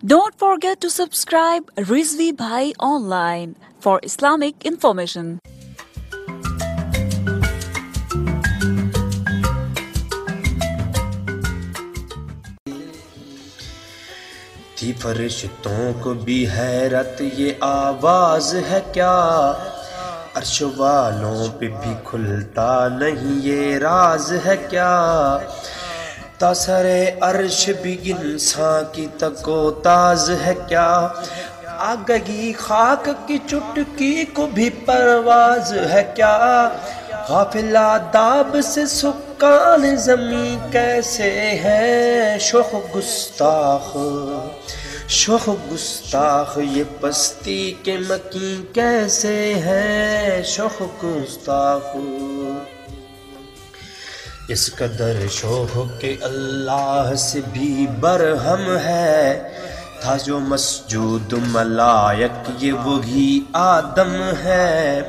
Don't forget to subscribe Rizvi Bhai Online for Islamic information. تھی فرشتوں کو بھی حیرت یہ آواز ہے کیا، عرش والوں پہ بھی کھلتا نہیں یہ راز ہے کیا، تاثر عرش بھی انسان کی تک و تاز ہے کیا، آگہی خاک کی چٹکی کو بھی پرواز ہے کیا، غافل آداب سے سکان زمین کیسے ہیں، شوخ گستاخ یہ پستی کے مکین کیسے ہیں، شوخ گستاخ اس قدر شوخ کہ اللہ سے بھی برہم ہے، تھا جو مسجود ملائک یہ وہی آدم ہے،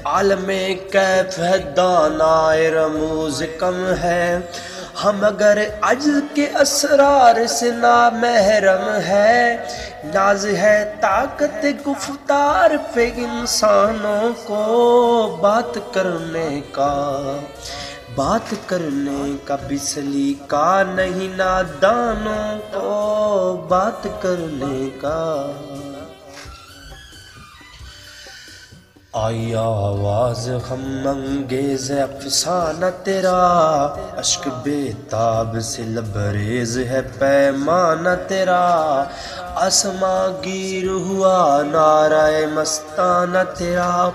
عالم کیف ہے دانائے رموز کم ہے، ہم اگر عجز کے اسرار سے نامحرم ہے، ناز ہے طاقت گفتار پہ انسانوں کو بات کرنے کا بھی سلیقہ نہیں نادانوں کو بات کرنے کا۔ آئی آواز غم انگیز افسانہ تیرا، اشک بے تاب سے لبریز ہے پیمانہ تیرا، آسماں گیر ہوا نعرہ مستانہ تیرا،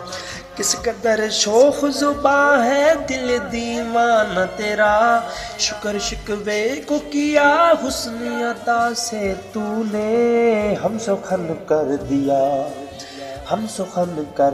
کس قدر شوخ زباں ہے دل دیوانہ تیرا، شکر شکوے کو کیا حسن ادا سے تو نے ہم سخن کر دیا، ہم سخن کر